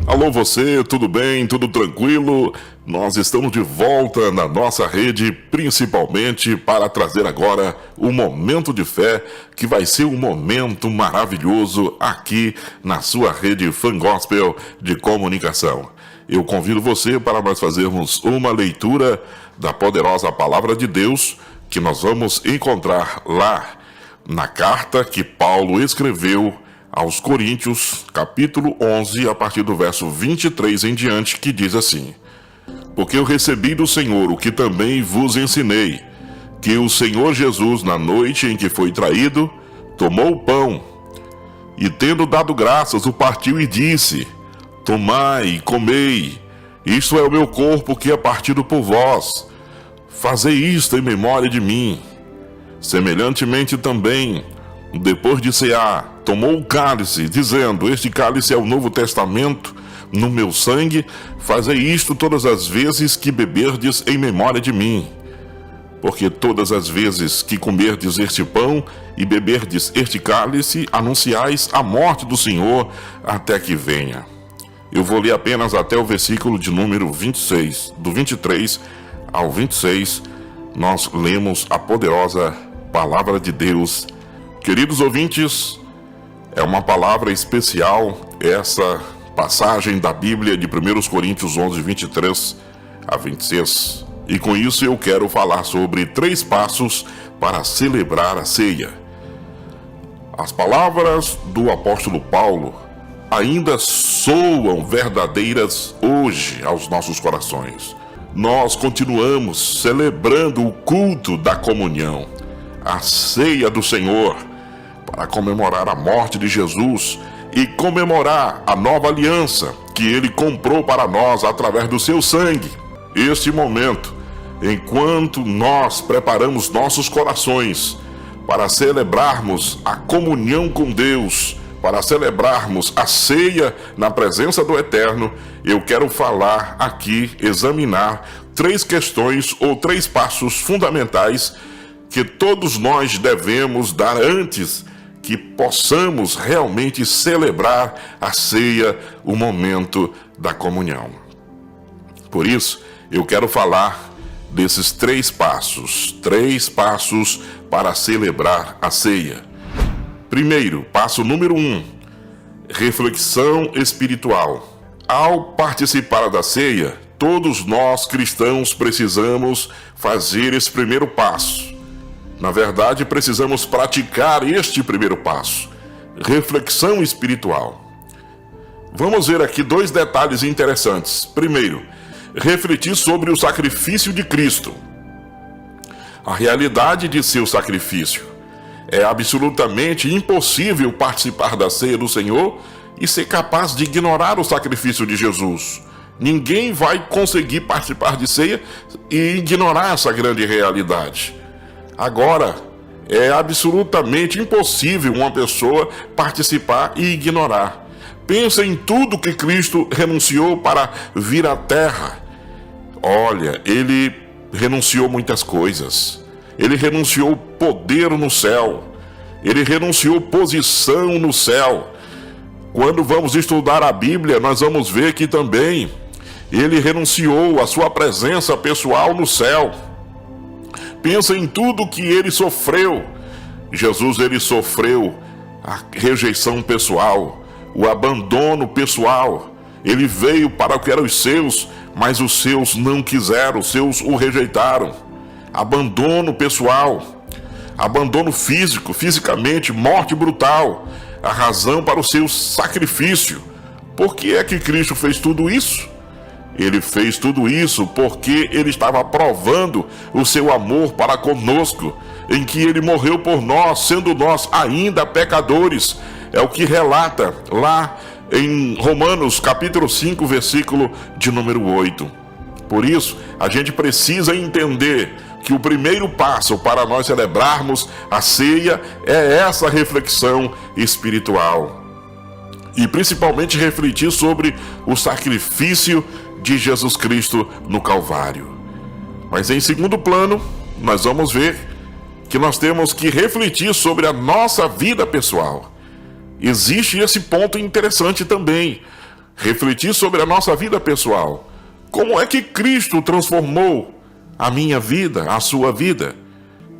Alô você, tudo bem? Tudo tranquilo? Nós estamos de volta na nossa rede, principalmente para trazer agora o Momento de Fé, que vai ser um momento maravilhoso aqui na sua rede Fan Gospel de comunicação. Eu convido você para nós fazermos uma leitura da poderosa Palavra de Deus, que nós vamos encontrar lá na carta que Paulo escreveu aos Coríntios, capítulo 11, a partir do verso 23 em diante, que diz assim: Porque eu recebi do Senhor o que também vos ensinei, que o Senhor Jesus, na noite em que foi traído, tomou o pão, e tendo dado graças, o partiu e disse: Tomai e comei, isto é o meu corpo que é partido por vós, fazei isto em memória de mim. Semelhantemente também, depois de cear, tomou o cálice, dizendo: Este cálice é o novo testamento no meu sangue, fazei isto todas as vezes que beberdes em memória de mim. Porque todas as vezes que comerdes este pão e beberdes este cálice, anunciais a morte do Senhor até que venha. Eu vou ler apenas até o versículo de número 26, do 23 ao 26, nós lemos a poderosa Palavra de Deus. Queridos ouvintes, é uma palavra especial essa passagem da Bíblia de 1 Coríntios 11, 23 a 26. E com isso eu quero falar sobre 3 passos para celebrar a ceia. As palavras do apóstolo Paulo ainda soam verdadeiras hoje aos nossos corações. Nós continuamos celebrando o culto da comunhão, a ceia do Senhor, para comemorar a morte de Jesus e comemorar a nova aliança que Ele comprou para nós através do seu sangue. Este momento, enquanto nós preparamos nossos corações para celebrarmos a comunhão com Deus, para celebrarmos a ceia na presença do Eterno, eu quero falar aqui, examinar 3 questões ou 3 passos fundamentais que todos nós devemos dar antes que possamos realmente celebrar a ceia, o momento da comunhão. Por isso, eu quero falar desses 3 passos para celebrar a ceia. Primeiro, passo número 1, reflexão espiritual. Ao participar da ceia, todos nós cristãos precisamos fazer esse primeiro passo. Na verdade, precisamos praticar este primeiro passo, reflexão espiritual. Vamos ver aqui 2 detalhes interessantes. Primeiro, refletir sobre o sacrifício de Cristo. A realidade de seu sacrifício. É absolutamente impossível participar da ceia do Senhor e ser capaz de ignorar o sacrifício de Jesus. Ninguém vai conseguir participar de ceia e ignorar essa grande realidade. Agora, é absolutamente impossível uma pessoa participar e ignorar. Pensa em tudo que Cristo renunciou para vir à terra. Olha, Ele renunciou muitas coisas. Ele renunciou poder no céu. Ele renunciou posição no céu. Quando vamos estudar a Bíblia, nós vamos ver que também Ele renunciou a sua presença pessoal no céu. Pensa em tudo que Ele sofreu. Jesus, Ele sofreu a rejeição pessoal, o abandono pessoal. Ele veio para o que eram os seus, mas os seus não quiseram, os seus o rejeitaram. Abandono pessoal, abandono físico, fisicamente, morte brutal, a razão para o seu sacrifício. Por que é que Cristo fez tudo isso? Ele fez tudo isso porque Ele estava provando o seu amor para conosco, em que Ele morreu por nós, sendo nós ainda pecadores. É o que relata lá em Romanos capítulo 5, versículo de número 8. Por isso, a gente precisa entender que o primeiro passo para nós celebrarmos a ceia é essa reflexão espiritual. E principalmente refletir sobre o sacrifício de Jesus Cristo no Calvário. Mas em segundo plano, nós vamos ver que nós temos que refletir sobre a nossa vida pessoal. Existe esse ponto interessante também. refletir sobre a nossa vida pessoal. Como é que Cristo transformou a minha vida, a sua vida?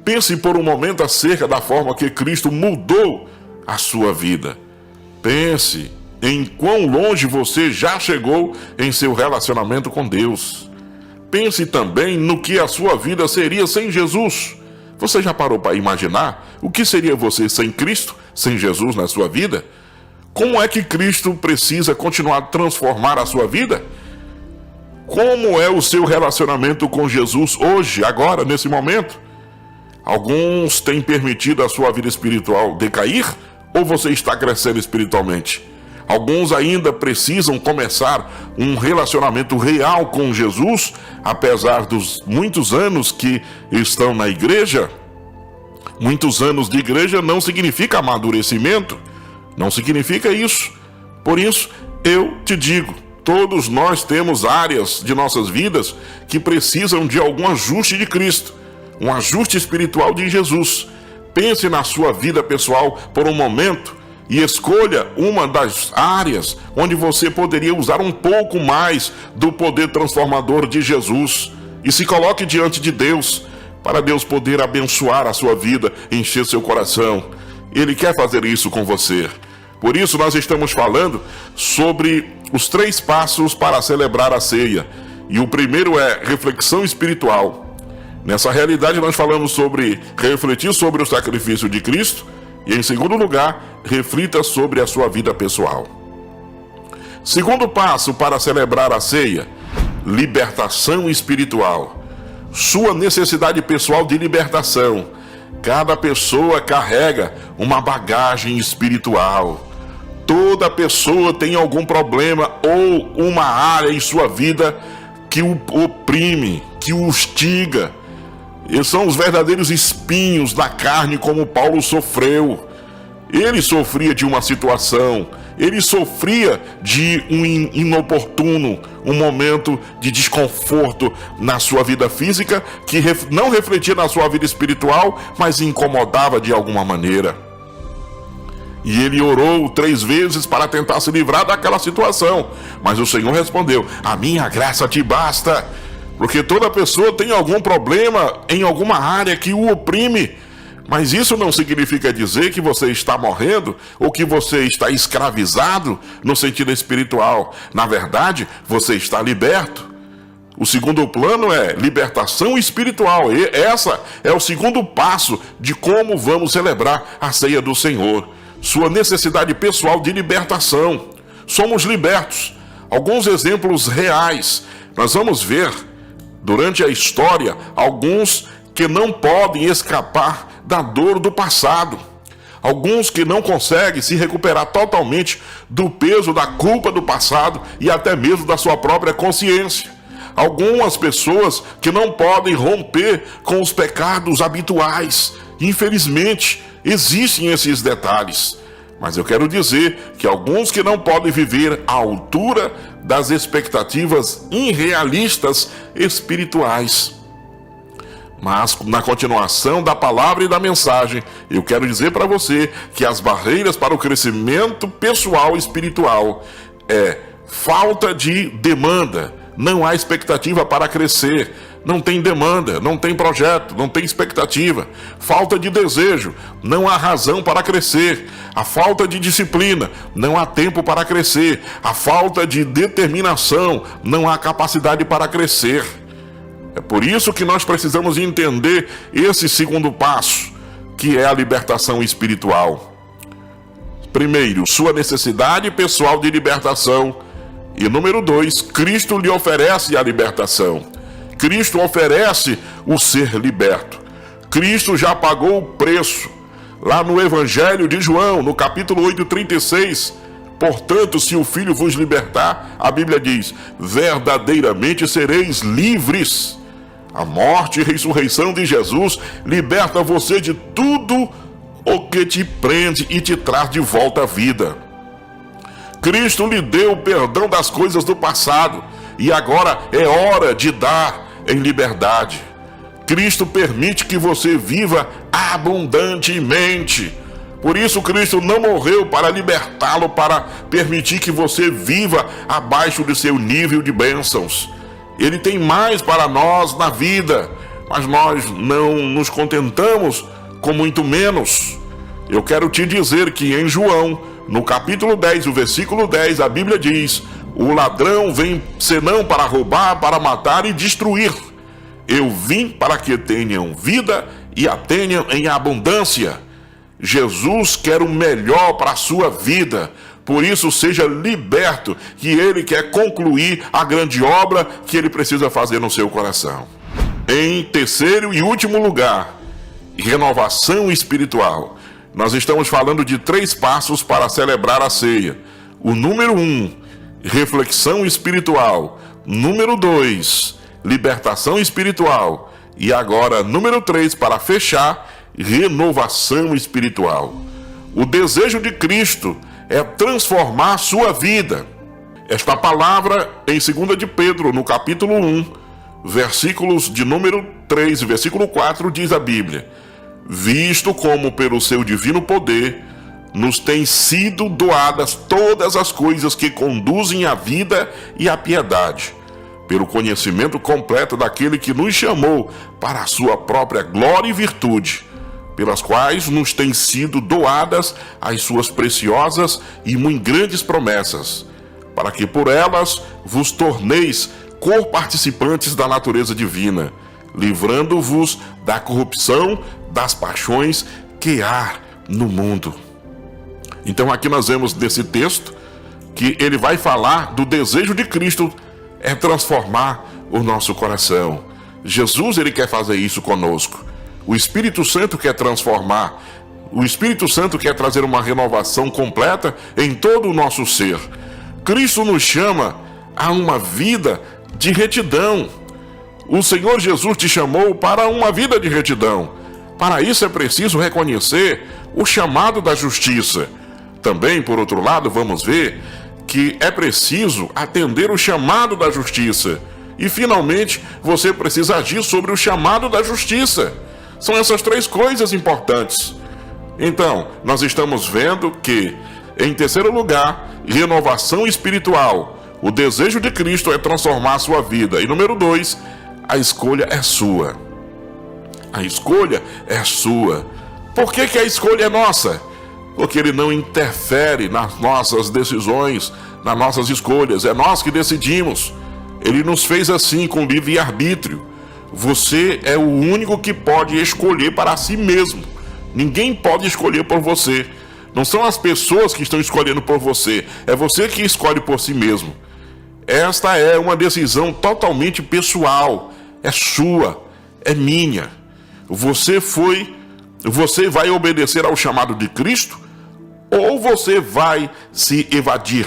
Pense por um momento acerca da forma que Cristo mudou a sua vida. Pense em quão longe você já chegou em seu relacionamento com Deus. Pense também no que a sua vida seria sem Jesus. Você já parou para imaginar o que seria você sem Cristo, sem Jesus na sua vida? Como é que Cristo precisa continuar a transformar a sua vida? Como é o seu relacionamento com Jesus hoje, agora, nesse momento? Alguns têm permitido a sua vida espiritual decair ou você está crescendo espiritualmente? Alguns ainda precisam começar um relacionamento real com Jesus, apesar dos muitos anos que estão na igreja. Muitos anos de igreja não significa amadurecimento, não significa isso. Por isso, eu te digo, todos nós temos áreas de nossas vidas que precisam de algum ajuste de Cristo, um ajuste espiritual de Jesus. Pense na sua vida pessoal por um momento e escolha uma das áreas onde você poderia usar um pouco mais do poder transformador de Jesus e se coloque diante de Deus, para Deus poder abençoar a sua vida, encher seu coração. Ele quer fazer isso com você. Por isso nós estamos falando sobre os 3 passos para celebrar a ceia. E o primeiro é reflexão espiritual. Nessa realidade nós falamos sobre refletir sobre o sacrifício de Cristo. E em segundo lugar, reflita sobre a sua vida pessoal. Segundo passo para celebrar a ceia, libertação espiritual. Sua necessidade pessoal de libertação. Cada pessoa carrega uma bagagem espiritual. Toda pessoa tem algum problema ou uma área em sua vida que o oprime, que o hostiga. Eles são os verdadeiros espinhos da carne, como Paulo sofreu. Ele sofria de uma situação, ele sofria de um inoportuno, um momento de desconforto na sua vida física, que não refletia na sua vida espiritual, mas incomodava de alguma maneira. E ele orou 3 vezes para tentar se livrar daquela situação, mas o Senhor respondeu: a minha graça te basta. Porque toda pessoa tem algum problema em alguma área que o oprime. Mas isso não significa dizer que você está morrendo ou que você está escravizado no sentido espiritual. Na verdade, você está liberto. O segundo plano é libertação espiritual. E essa é o segundo passo de como vamos celebrar a ceia do Senhor. Sua necessidade pessoal de libertação. Somos libertos. Alguns exemplos reais. Nós vamos ver durante a história alguns que não podem escapar da dor do passado. Alguns que não conseguem se recuperar totalmente do peso da culpa do passado e até mesmo da sua própria consciência. Algumas pessoas que não podem romper com os pecados habituais. Infelizmente, existem esses detalhes. Mas eu quero dizer que alguns que não podem viver à altura das expectativas irrealistas espirituais. Mas na continuação da palavra e da mensagem, eu quero dizer para você que as barreiras para o crescimento pessoal e espiritual é falta de demanda. Não há expectativa para crescer. Não tem demanda, não tem projeto, não tem expectativa. Falta de desejo, não há razão para crescer. A falta de disciplina, não há tempo para crescer. A falta de determinação, não há capacidade para crescer. É por isso que nós precisamos entender esse segundo passo, que é a libertação espiritual. Primeiro, sua necessidade pessoal de libertação. E número 2, Cristo lhe oferece a libertação. Cristo oferece o ser liberto. Cristo já pagou o preço. Lá no Evangelho de João, no capítulo 8, 36, portanto, se o Filho vos libertar, a Bíblia diz, verdadeiramente sereis livres. A morte e ressurreição de Jesus liberta você de tudo o que te prende e te traz de volta à vida. Cristo lhe deu o perdão das coisas do passado e agora é hora de dar em liberdade. Cristo permite que você viva abundantemente. Por isso Cristo não morreu para libertá-lo, para permitir que você viva abaixo do seu nível de bênçãos. Ele tem mais para nós na vida, mas nós não nos contentamos com muito menos. Eu quero te dizer que em João, no capítulo 10, o versículo 10, a Bíblia diz: o ladrão vem senão para roubar, para matar e destruir. Eu vim para que tenham vida e a tenham em abundância. Jesus quer o melhor para a sua vida. Por isso, seja liberto, que Ele quer concluir a grande obra que Ele precisa fazer no seu coração. Em terceiro e último lugar, renovação espiritual. Nós estamos falando de 3 passos para celebrar a ceia. O número 1, reflexão espiritual. Número 2, libertação espiritual. E agora, número 3, para fechar, renovação espiritual. O desejo de Cristo é transformar a sua vida. Esta palavra em 2 de Pedro, no capítulo 1, versículos de número 3 e versículo 4, diz a Bíblia: visto como pelo seu divino poder nos têm sido doadas todas as coisas que conduzem à vida e à piedade, pelo conhecimento completo daquele que nos chamou para a sua própria glória e virtude, pelas quais nos têm sido doadas as suas preciosas e muito grandes promessas, para que por elas vos torneis co-participantes da natureza divina, livrando-vos da corrupção das paixões que há no mundo. Então aqui nós vemos nesse texto que ele vai falar do desejo de Cristo é transformar o nosso coração. Jesus, ele quer fazer isso conosco. O Espírito Santo quer transformar. O Espírito Santo quer trazer uma renovação completa em todo o nosso ser. Cristo nos chama a uma vida de retidão. O Senhor Jesus te chamou para uma vida de retidão. Para isso é preciso reconhecer o chamado da justiça. Também, por outro lado, vamos ver que é preciso atender o chamado da justiça. E, finalmente, você precisa agir sobre o chamado da justiça. São essas 3 coisas importantes. Então, nós estamos vendo que, em terceiro lugar, renovação espiritual. O desejo de Cristo é transformar a sua vida. E número 2, a escolha é sua. A escolha é sua. Por que a escolha é nossa? Porque Ele não interfere nas nossas decisões, nas nossas escolhas. É nós que decidimos. Ele nos fez assim, com livre-arbítrio. Você é o único que pode escolher para si mesmo. Ninguém pode escolher por você. Não são as pessoas que estão escolhendo por você. É você que escolhe por si mesmo. Esta é uma decisão totalmente pessoal. É sua, é minha. Você vai obedecer ao chamado de Cristo ou você vai se evadir?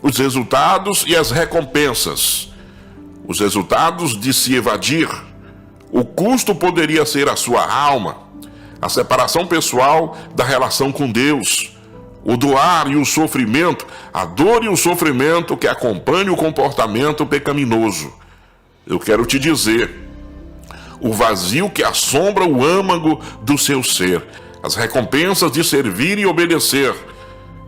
Os resultados e as recompensas. Os resultados de se evadir. O custo poderia ser a sua alma, a separação pessoal da relação com Deus, o doar e o sofrimento, a dor e o sofrimento que acompanham o comportamento pecaminoso. Eu quero te dizer, o vazio que assombra o âmago do seu ser, as recompensas de servir e obedecer,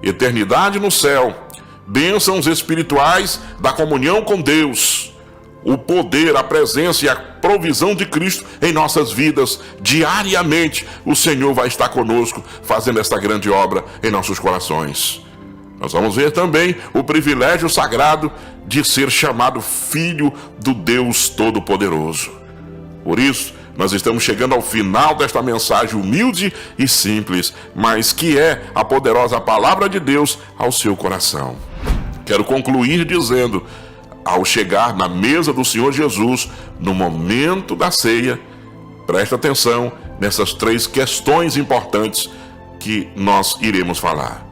eternidade no céu, bênçãos espirituais da comunhão com Deus, o poder, a presença e a provisão de Cristo em nossas vidas. Diariamente o Senhor vai estar conosco fazendo esta grande obra em nossos corações. Nós vamos ver também o privilégio sagrado de ser chamado filho do Deus Todo-Poderoso. Por isso, nós estamos chegando ao final desta mensagem humilde e simples, mas que é a poderosa palavra de Deus ao seu coração. Quero concluir dizendo: ao chegar na mesa do Senhor Jesus, no momento da ceia, presta atenção nessas 3 questões importantes que nós iremos falar.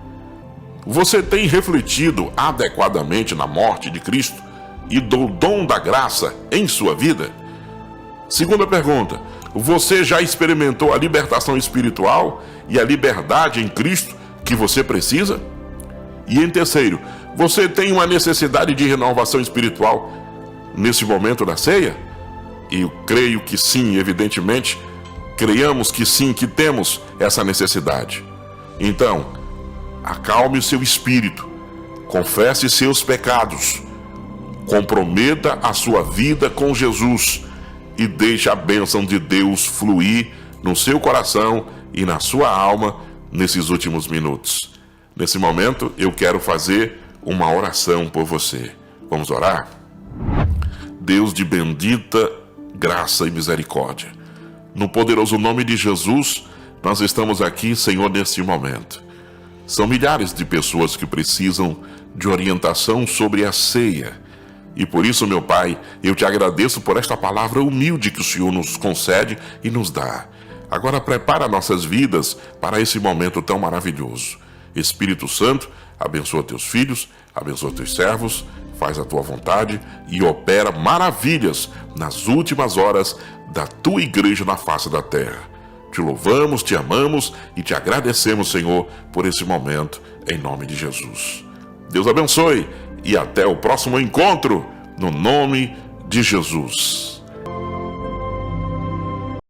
Você tem refletido adequadamente na morte de Cristo e do dom da graça em sua vida? Segunda pergunta: você já experimentou a libertação espiritual e a liberdade em Cristo que você precisa? E em terceiro, você tem uma necessidade de renovação espiritual nesse momento da ceia? E eu creio que sim, evidentemente, Creiamos que sim, que temos essa necessidade. Então, acalme o seu espírito, confesse seus pecados, comprometa a sua vida com Jesus e deixe a bênção de Deus fluir no seu coração e na sua alma nesses últimos minutos. Nesse momento, eu quero fazer uma oração por você. Vamos orar? Deus de bendita graça e misericórdia, no poderoso nome de Jesus, nós estamos aqui, Senhor, neste momento. São milhares de pessoas que precisam de orientação sobre a ceia. E por isso, meu Pai, eu te agradeço por esta palavra humilde que o Senhor nos concede e nos dá. Agora prepara nossas vidas para esse momento tão maravilhoso. Espírito Santo, abençoa teus filhos, abençoa teus servos, faz a tua vontade e opera maravilhas nas últimas horas da tua igreja na face da terra. Te louvamos, te amamos e te agradecemos, Senhor, por esse momento, em nome de Jesus. Deus abençoe e até o próximo encontro, no nome de Jesus.